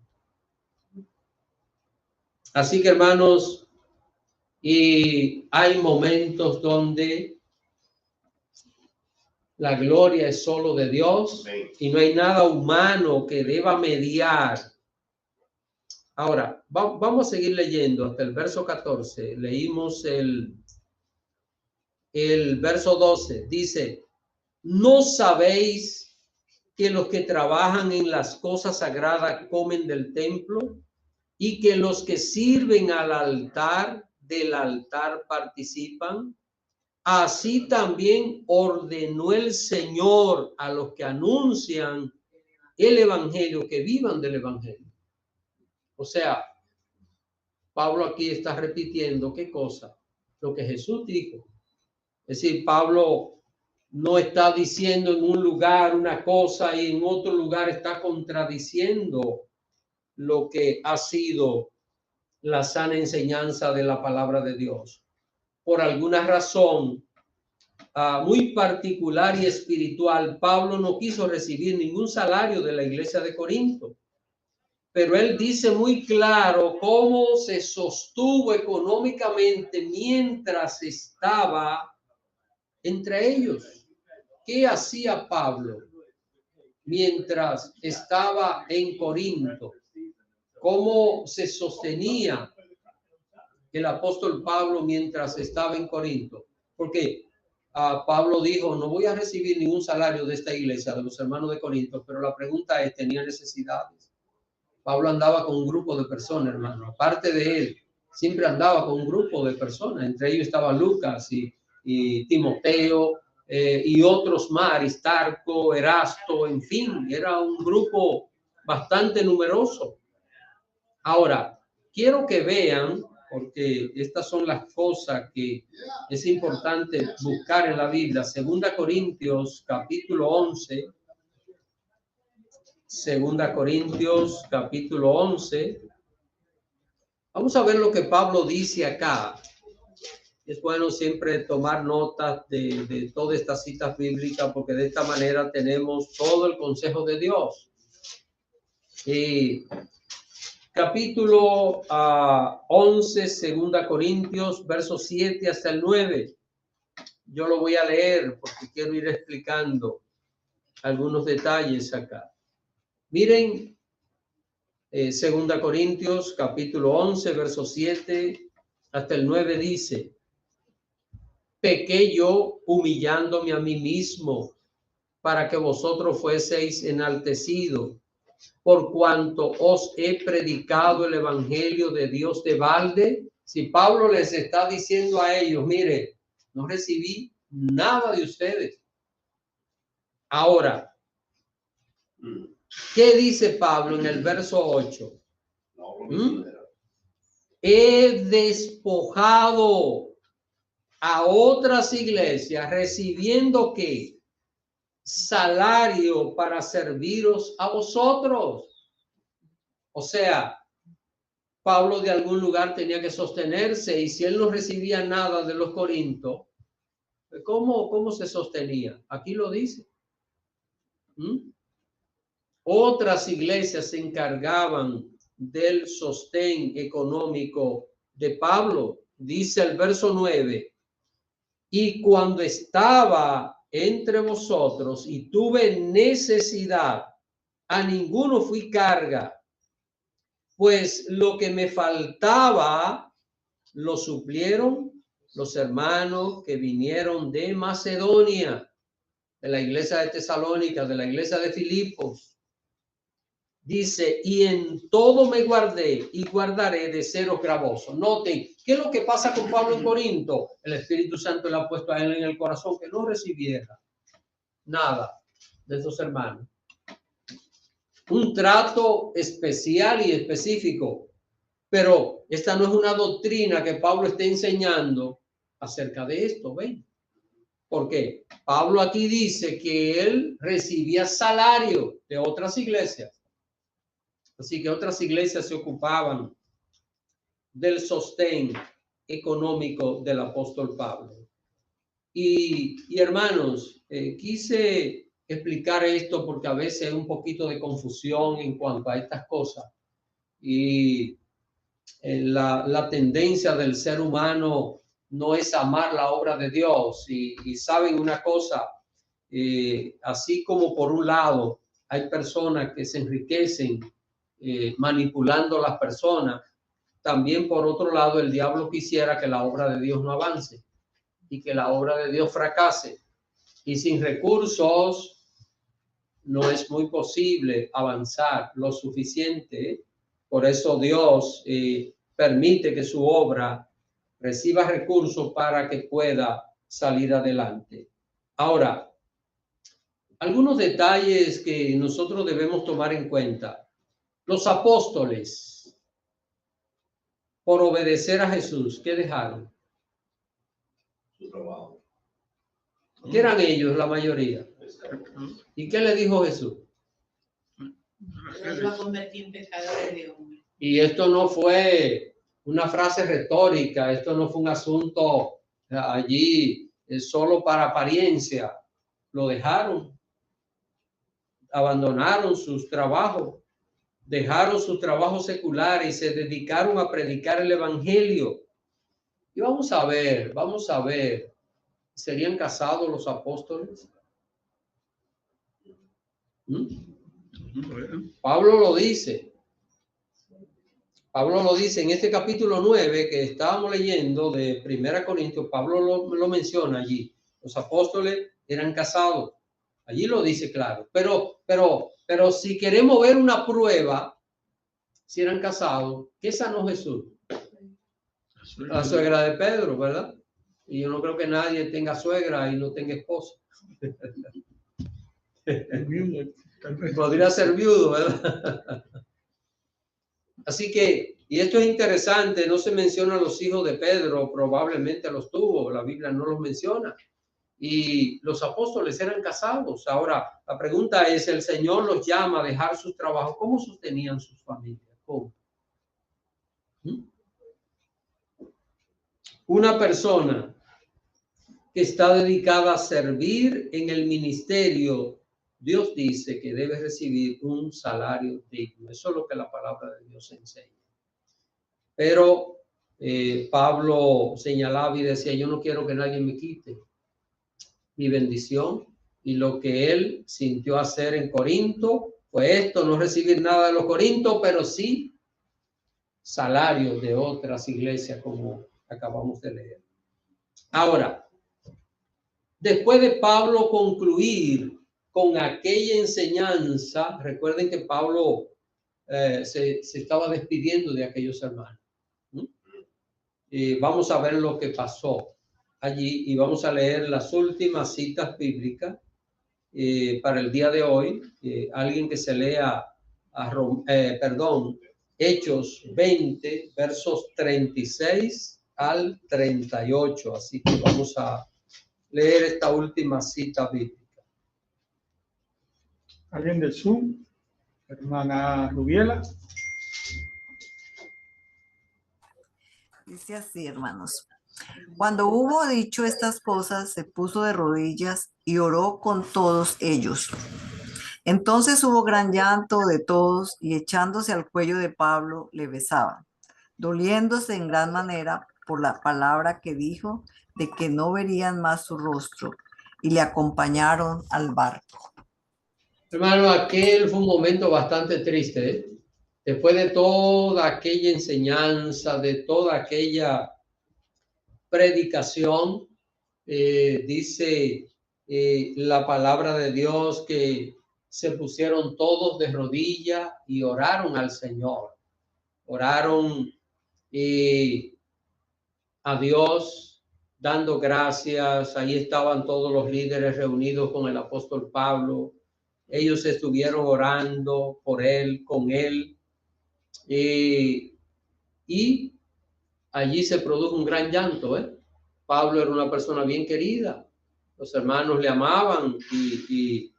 Así que, hermanos, y hay momentos donde la gloria es solo de Dios y no hay nada humano que deba mediar. Ahora, vamos a seguir leyendo hasta el verso 14. Leímos el verso 12. Dice, ¿no sabéis que los que trabajan en las cosas sagradas comen del templo y que los que sirven al altar del altar participan? Así también ordenó el Señor a los que anuncian el evangelio que vivan del evangelio. O sea, Pablo aquí está repitiendo ¿qué cosa? Lo que Jesús dijo. Es decir, Pablo no está diciendo en un lugar una cosa y en otro lugar está contradiciendo lo que ha sido la sana enseñanza de la palabra de Dios. Por alguna razón muy particular y espiritual, Pablo no quiso recibir ningún salario de la iglesia de Corinto. Pero él dice muy claro cómo se sostuvo económicamente mientras estaba entre ellos. ¿Qué hacía Pablo mientras estaba en Corinto? ¿Cómo se sostenía el apóstol Pablo mientras estaba en Corinto? Porque Pablo dijo, no voy a recibir ningún salario de esta iglesia, de los hermanos de Corinto, pero la pregunta es, ¿tenía necesidades? Pablo andaba con un grupo de personas, hermano. Aparte de él, siempre andaba con un grupo de personas. Entre ellos estaba Lucas y Timoteo y otros más, Aristarco, Erasto, en fin, era un grupo bastante numeroso. Ahora, quiero que vean, porque estas son las cosas que es importante buscar en la Biblia. 2 Corintios, capítulo 11. 2 Corintios, capítulo 11. Vamos a ver lo que Pablo dice acá. Es bueno siempre tomar notas de todas estas citas bíblicas, porque de esta manera tenemos todo el consejo de Dios. Capítulo 11, 2 Corintios, versos 7 hasta el 9. Yo lo voy a leer porque quiero ir explicando algunos detalles acá. Miren, 2 Corintios, capítulo 11, verso 7 hasta el 9 dice, pequé yo humillándome a mí mismo para que vosotros fueseis enaltecidos, por cuanto os he predicado el evangelio de Dios de balde. Si Pablo les está diciendo a ellos, mire, no recibí nada de ustedes. Ahora, ¿qué dice Pablo en el verso 8? He despojado a otras iglesias recibiendo ¿qué? Salario para serviros a vosotros. O sea, Pablo de algún lugar tenía que sostenerse y si él no recibía nada de los corintios, ¿cómo se sostenía? Aquí lo dice. Otras iglesias se encargaban del sostén económico de Pablo. Dice el verso 9, y cuando estaba entre vosotros y tuve necesidad, a ninguno fui carga, pues lo que me faltaba lo suplieron los hermanos que vinieron de Macedonia, de la iglesia de Tesalónica, de la iglesia de Filipos. dice, y en todo me guardé y guardaré de seros gravosos. Noten, ¿qué es lo que pasa con Pablo en Corinto? El Espíritu Santo le ha puesto a él en el corazón que no recibiera nada de esos hermanos. Un trato especial y específico. Pero esta no es una doctrina que Pablo esté enseñando acerca de esto, ¿ven? Porque Pablo aquí dice que él recibía salario de otras iglesias. Así que otras iglesias se ocupaban del sostén económico del apóstol Pablo. Y hermanos, quise explicar esto porque a veces hay un poquito de confusión en cuanto a estas cosas. Y la tendencia del ser humano no es amar la obra de Dios. Y saben una cosa, así como por un lado hay personas que se enriquecen manipulando a las personas, también por otro lado el diablo quisiera que la obra de Dios no avance y que la obra de Dios fracase. Y sin recursos no es muy posible avanzar lo suficiente. Por eso Dios permite que su obra reciba recursos para que pueda salir adelante. Ahora, algunos detalles que nosotros debemos tomar en cuenta. Los apóstoles, por obedecer a Jesús, ¿qué dejaron? Su trabajo. ¿Qué eran ellos, la mayoría? ¿Y qué le dijo Jesús? Los va a convertir en pecadores de hombres. Y esto no fue una frase retórica, esto no fue un asunto allí solo para apariencia. Lo dejaron, abandonaron sus trabajos, dejaron sus trabajos seculares y se dedicaron a predicar el evangelio. Y vamos a ver, ¿serían casados los apóstoles? Pablo lo dice. Pablo lo dice en este capítulo 9 que estábamos leyendo de 1 Corintios. Pablo lo menciona allí. Los apóstoles eran casados. Allí lo dice claro. Pero si queremos ver una prueba, si eran casados, ¿qué sanó Jesús? La suegra de Pedro, ¿verdad? Y yo no creo que nadie tenga suegra y no tenga esposa. Podría ser viudo, ¿verdad? Así que, y esto es interesante, no se menciona a los hijos de Pedro, probablemente los tuvo, la Biblia no los menciona. Y los apóstoles eran casados. Ahora, la pregunta es, el Señor los llama a dejar sus trabajos. ¿Cómo sostenían sus familias? ¿Cómo? Una persona que está dedicada a servir en el ministerio, Dios dice que debe recibir un salario digno. Eso es lo que la palabra de Dios enseña. Pero Pablo señalaba y decía, yo no quiero que nadie me quite mi bendición. Y lo que él sintió hacer en Corinto fue esto, no recibir nada de los corintios, pero sí salario de otras iglesias como acabamos de leer. Ahora, después de Pablo concluir con aquella enseñanza, recuerden que Pablo se estaba despidiendo de aquellos hermanos. Vamos a ver lo que pasó allí y vamos a leer las últimas citas bíblicas para el día de hoy. Alguien que se lea, Hechos 20, versos 36 al 38. Así que vamos a leer esta última cita bíblica. ¿Alguien del Zoom? Hermana Rubiela. Dice así, hermanos. Cuando hubo dicho estas cosas, se puso de rodillas y oró con todos ellos. Entonces hubo gran llanto de todos y echándose al cuello de Pablo le besaban, doliéndose en gran manera por la palabra que dijo de que no verían más su rostro, y le acompañaron al barco. Hermano, aquel fue un momento bastante triste, ¿eh? Después de toda aquella enseñanza, de toda aquella predicación, dice la palabra de Dios que se pusieron todos de rodillas y oraron al Señor. Oraron a Dios, dando gracias. Ahí estaban todos los líderes reunidos con el apóstol Pablo. Ellos estuvieron orando por él, con él. Y allí se produjo un gran llanto. Pablo era una persona bien querida. Los hermanos le amaban y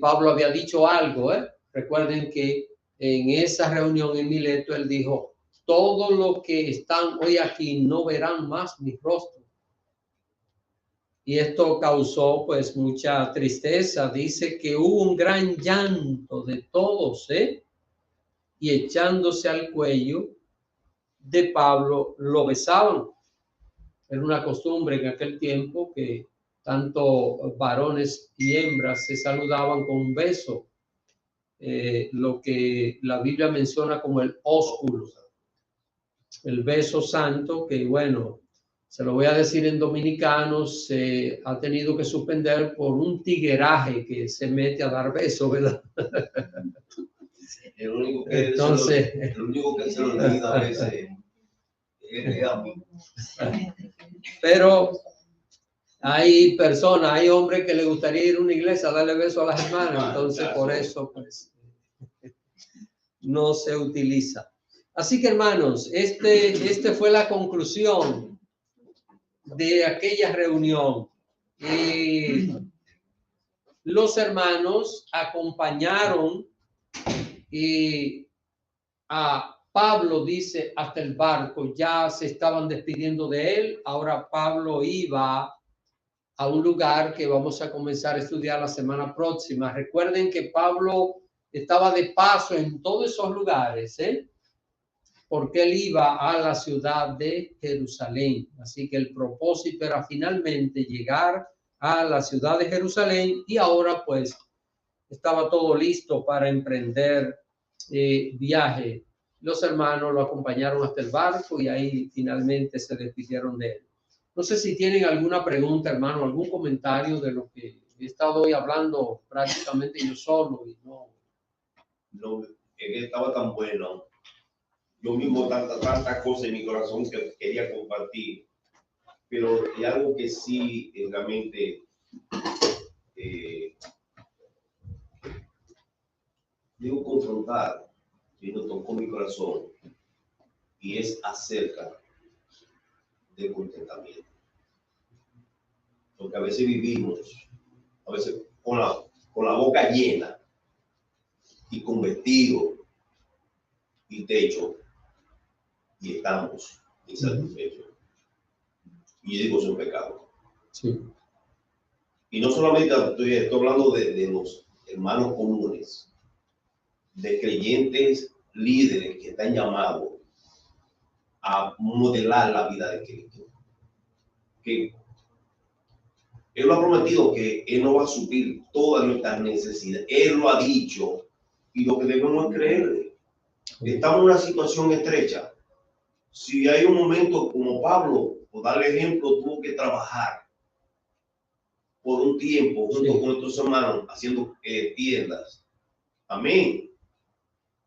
Pablo había dicho algo. Recuerden que en esa reunión en Mileto él dijo: todos los que están hoy aquí no verán más mi rostro. Y esto causó pues mucha tristeza. Dice que hubo un gran llanto de todos, y echándose al cuello de Pablo lo besaban. Era una costumbre en aquel tiempo que tanto varones y hembras se saludaban con un beso, lo que la Biblia menciona como el ósculo, el beso santo, que bueno, se lo voy a decir en dominicano, se ha tenido que suspender por un tigueraje que se mete a dar besos, ¿verdad? El único que Entonces, el único que se lo olvida a veces es a mí. Pero hay personas, hay hombres que les gustaría ir a una iglesia a darle beso a las hermanas, entonces por eso pues no se utiliza. Así que hermanos, este fue la conclusión de aquella reunión. Los hermanos acompañaron a Pablo, dice, hasta el barco. Ya se estaban despidiendo de él. Ahora Pablo iba a un lugar que vamos a comenzar a estudiar la semana próxima. Recuerden que Pablo estaba de paso en todos esos lugares, porque él iba a la ciudad de Jerusalén. Así que el propósito era finalmente llegar a la ciudad de Jerusalén, y ahora pues estaba todo listo para emprender viaje. Los hermanos lo acompañaron hasta el barco y ahí finalmente se despidieron de él. No sé si tienen alguna pregunta, hermano, algún comentario de lo que he estado hoy hablando prácticamente yo solo. Y no, Es que estaba tan bueno. Yo mismo tanta cosa en mi corazón que quería compartir. Pero hay algo que sí realmente debo confrontar, y no tocó mi corazón, y es acerca del contentamiento. Porque a veces vivimos, a veces con la boca llena y con vestido y techo, y estamos insatisfechos. Y yo digo, es un pecado. sí. Y no solamente estoy hablando de los hermanos comunes, de creyentes líderes que están llamados a modelar la vida de Cristo. Que Él lo ha prometido, que Él no va a suplir todas nuestras necesidades. Él lo ha dicho, y lo que debemos es creerle. Estamos en una situación estrecha. Si hay un momento como Pablo, por darle ejemplo, tuvo que trabajar por un tiempo junto con estos hermanos haciendo tiendas. Amén.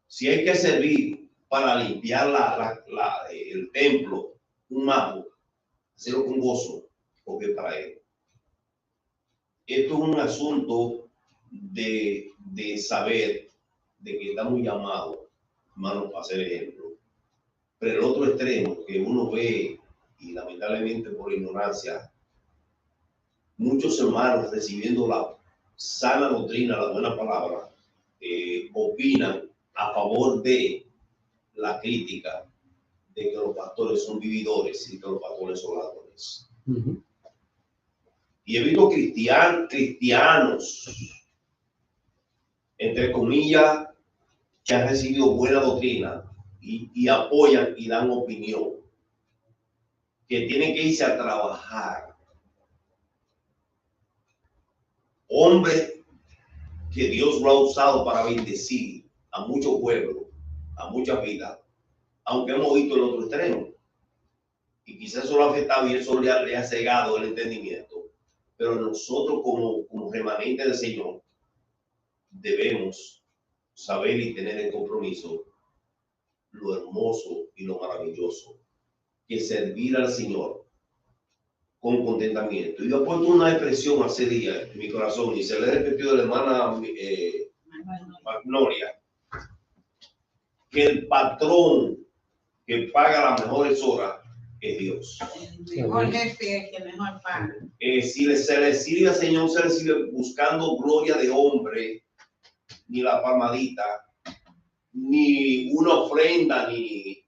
Si hay que servir para limpiar el templo, un mago, hacerlo con gozo, porque para él. Esto es un asunto de saber de que estamos llamados, hermanos, para ser ejemplo. Pero el otro extremo que uno ve, y lamentablemente por ignorancia, muchos hermanos recibiendo la sana doctrina, la buena palabra, opinan a favor de la crítica de que los pastores son vividores y que los pastores son ladrones. Y he visto cristianos, entre comillas, que han recibido buena doctrina y apoyan y dan opinión, que tienen que irse a trabajar. Hombre que Dios lo ha usado para bendecir a muchos pueblos, a muchas vidas, aunque hemos visto el otro extremo. Y quizás eso lo ha afectado y eso le ha cegado el entendimiento. Pero nosotros como remanentes del Señor debemos saber y tener el compromiso lo hermoso y lo maravilloso que es servir al Señor con contentamiento. Yo he puesto una expresión hace días en mi corazón y se le he repetido a la hermana Magnolia, que el patrón que paga las mejores horas es Dios. El mejor jefe es el que mejor paga. Si se le sirve al Señor, se le sirve buscando gloria de hombre, ni la palmadita, ni una ofrenda, ni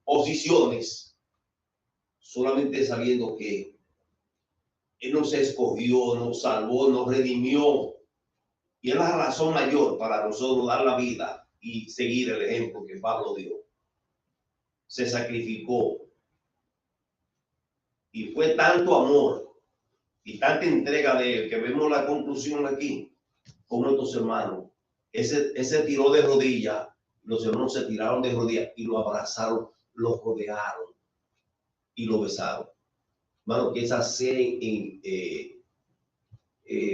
posiciones, solamente sabiendo que Él nos escogió, nos salvó, nos redimió, y es la razón mayor para nosotros dar la vida y seguir el ejemplo que Pablo dio. Se sacrificó, y fue tanto amor y tanta entrega de Él que vemos la conclusión aquí con nuestros hermanos. Ese tiró de rodillas, los hermanos se tiraron de rodillas y lo abrazaron, lo rodearon y lo besaron. Hermano, que esa sea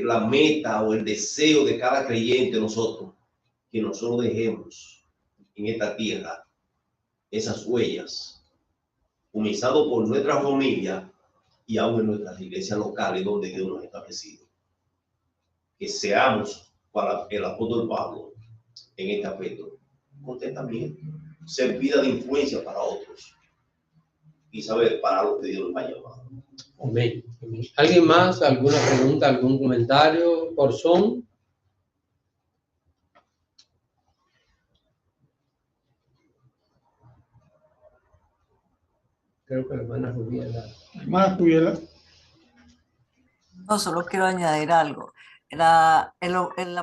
la meta o el deseo de cada creyente nosotros, que nosotros dejemos en esta tierra esas huellas, comenzando por nuestra familia y aún en nuestras iglesias locales donde Dios nos ha establecido. Que seamos para el apóstol Pablo en este aspecto contentamiento, ser vida de influencia para otros y saber para lo que Dios nos ha llamado. Amén. ¿Alguien más? ¿Alguna pregunta? ¿Algún comentario? ¿Por Zoom? Creo que la hermana Rubiela. Hermana Rubiela. No, solo quiero añadir algo. En la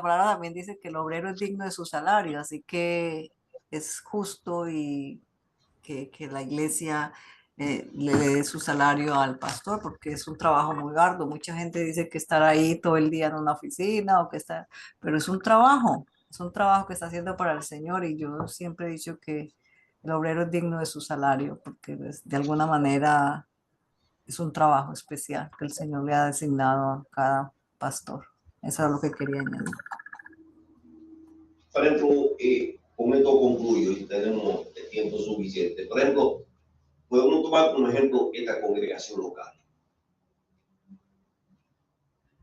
palabra también dice que el obrero es digno de su salario, así que es justo y que la iglesia le dé su salario al pastor, porque es un trabajo muy arduo. Mucha gente dice que estar ahí todo el día en una oficina, pero es un trabajo que está haciendo para el Señor, y yo siempre he dicho que el obrero es digno de su salario, porque de alguna manera es un trabajo especial que el Señor le ha designado a cada pastor. Eso es lo que quería añadir. Por ejemplo, con esto concluyo y tenemos el tiempo suficiente. Por ejemplo, podemos tomar como ejemplo esta congregación local.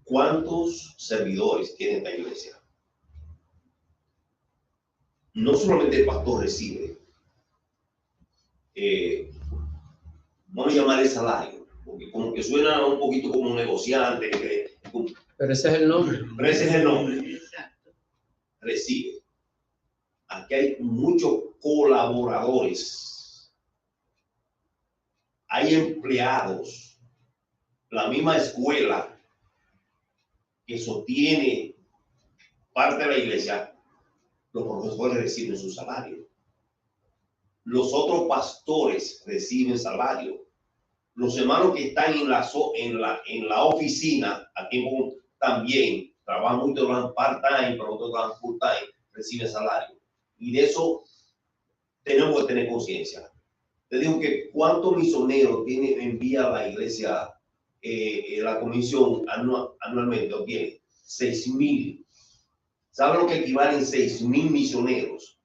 ¿Cuántos servidores tiene esta iglesia? No solamente el pastor recibe, vamos a llamar el salario, porque como que suena un poquito como un negociante. Pero ese es el nombre. Pero ese es el nombre. Recibe. Aquí hay muchos colaboradores. Hay empleados. La misma escuela que sostiene parte de la iglesia, los profesores reciben su salario. Los otros pastores reciben salario. Los hermanos que están en la oficina a tiempo también trabajan mucho, trabajan part-time, pero otros trabajan full-time, reciben salario. Y de eso tenemos que tener conciencia. Te digo que cuántos misioneros envía la iglesia, la comisión anualmente, obtiene 6,000. ¿Saben lo que equivalen 6,000 misioneros?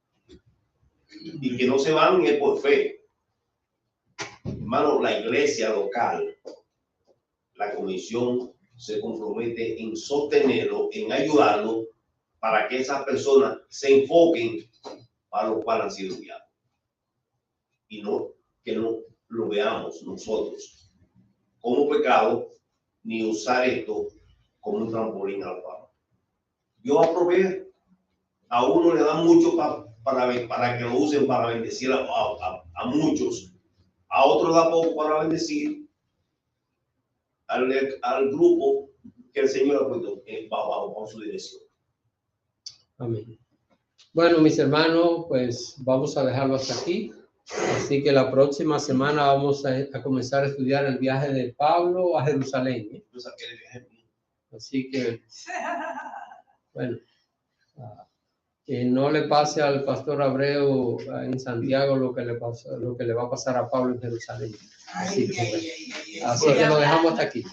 Y que no se van es por fe. Hermano, la iglesia local, la comisión se compromete en sostenerlo, en ayudarlo, para que esas personas se enfoquen para lo cual han sido enviados. Y no que no lo veamos nosotros como pecado, ni usar esto como un trampolín al fama. Dios va a proveer. A uno le da mucho para que lo usen para bendecir a muchos. A otro da poco para bendecir al grupo que el Señor ha puesto bajo su dirección. Amén. Bueno, mis hermanos, pues vamos a dejarlo hasta aquí. Así que la próxima semana vamos a comenzar a estudiar el viaje de Pablo a Jerusalén. Así que, bueno, que no le pase al pastor Abreu en Santiago lo que le va a pasar a Pablo en Jerusalén. Así que lo dejamos hasta aquí.